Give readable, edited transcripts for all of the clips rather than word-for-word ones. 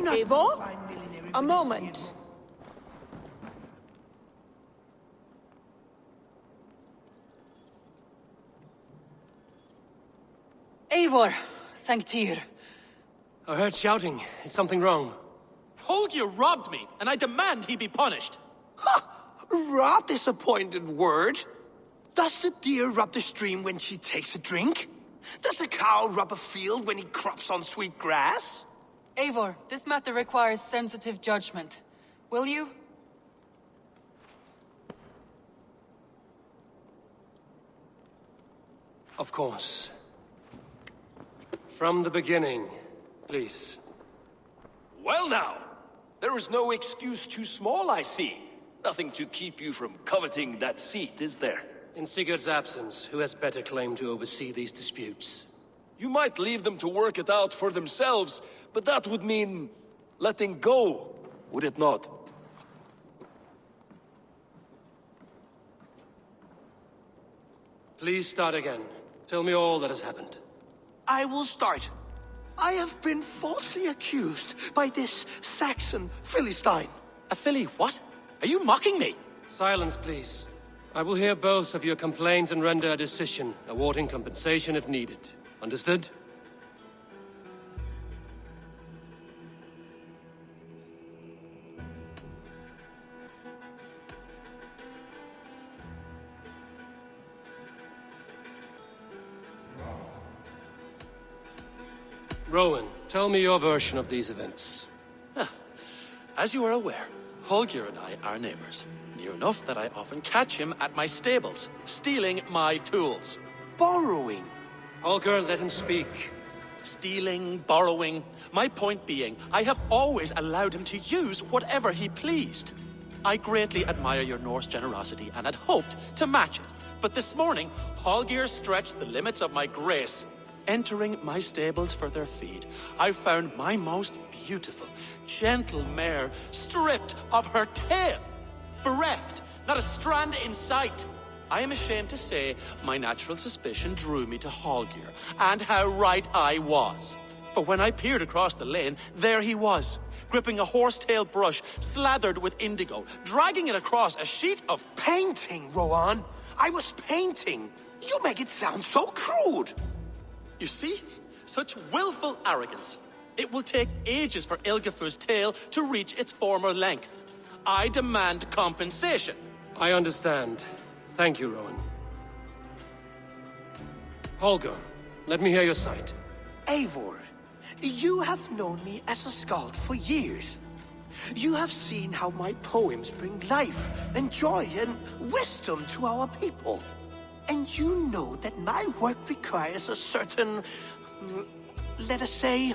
Eivor? A moment. Eivor, thank Tyr. I heard shouting. Is something wrong? Holger robbed me, and I demand he be punished. Rot disappointed word. Does the deer rub the stream when she takes a drink? Does a cow rub a field when he crops on sweet grass? Eivor, this matter requires sensitive judgment. Will you? Of course. From the beginning, please. Well now, there is no excuse too small, I see. Nothing to keep you from coveting that seat, is there? In Sigurd's absence, who has better claim to oversee these disputes? You might leave them to work it out for themselves, but that would mean letting go, would it not? Please start again. Tell me all that has happened. I will start. I have been falsely accused by this Saxon Philistine. A filly what? Are you mocking me? Silence, please. I will hear both of your complaints and render a decision, awarding compensation if needed. Understood? Rowan, tell me your version of these events. As you are aware, Holger and I are neighbors. Near enough that I often catch him at my stables, stealing my tools. Borrowing. Holger, let him speak. Stealing, borrowing. My point being, I have always allowed him to use whatever he pleased. I greatly admire your Norse generosity and had hoped to match it. But this morning, Holger stretched the limits of my grace. Entering my stables for their feed, I found my most beautiful, gentle mare stripped of her tail. Bereft, not a strand in sight. I am ashamed to say my natural suspicion drew me to Holger, and how right I was. For when I peered across the lane, there he was, gripping a horsetail brush slathered with indigo, dragging it across a sheet of Painting, Rowan. I was painting. You make it sound so crude. You see? Such willful arrogance. It will take ages for Ilgafur's tail to reach its former length. I demand compensation. I understand. Thank you, Rowan. Holger, let me hear your side. Eivor, you have known me as a skald for years. You have seen how my poems bring life and joy and wisdom to our people. And you know that my work requires a certain, let us say,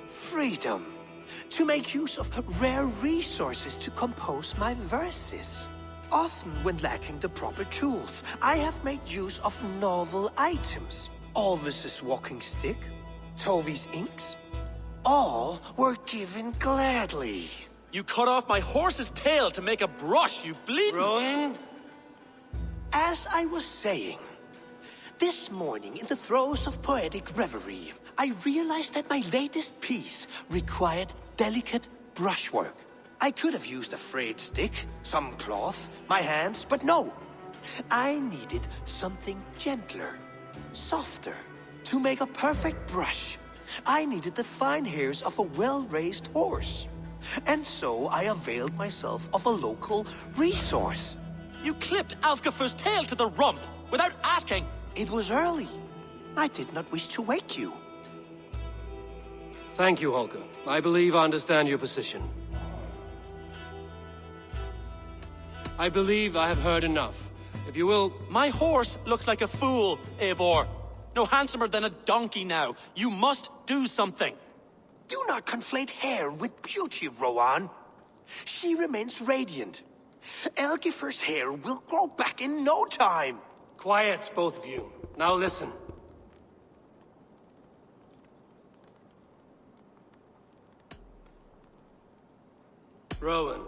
freedom. To make use of rare resources to compose my verses. Often when lacking the proper tools, I have made use of novel items. Alvis's walking stick, Tovi's inks. All were given gladly. You cut off my horse's tail to make a brush, you bleeding... Rowan? As I was saying, this morning in the throes of poetic reverie, I realized that my latest piece required delicate brushwork. I could have used a frayed stick, some cloth, my hands, but no. I needed something gentler, softer. To make a perfect brush, I needed the fine hairs of a well-raised horse. And so I availed myself of a local resource. You clipped Alfgafur's tail to the rump, without asking. It was early. I did not wish to wake you. Thank you, Holger. I believe I understand your position. I believe I have heard enough. If you will... My horse looks like a fool, Eivor. No handsomer than a donkey now. You must do something. Do not conflate hair with beauty, Rowan. She remains radiant. Elgifur's hair will grow back in no time. Quiet, both of you. Now listen. Rowan,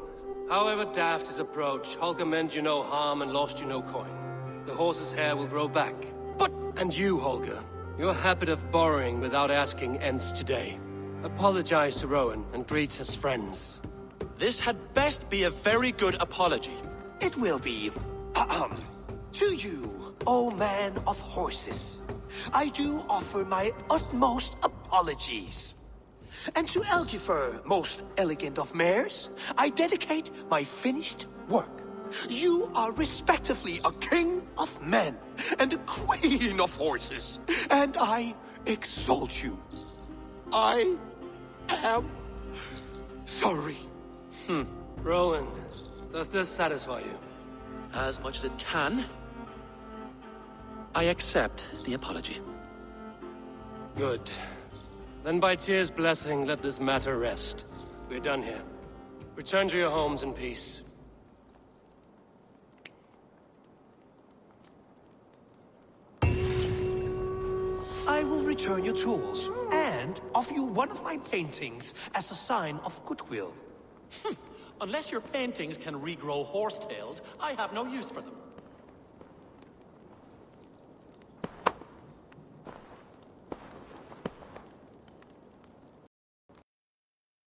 however daft his approach, Holger meant you no harm and lost you no coin. The horse's hair will grow back. But... And you, Holger, your habit of borrowing without asking ends today. apologize to Rowan and greet as friends. This had best be a very good apology. It will be. To you, O man of horses, I do offer my utmost apologies. And to Elgifer, most elegant of mares, I dedicate my finished work. You are respectively a king of men and a queen of horses, and I exalt you. I am sorry. Rowan, does this satisfy you? As much as it can. I accept the apology. Good. Then by Tyr's blessing, let this matter rest. We're done here. Return to your homes in peace. I will return your tools and offer you one of my paintings as a sign of goodwill. Unless your paintings can regrow horsetails, I have no use for them.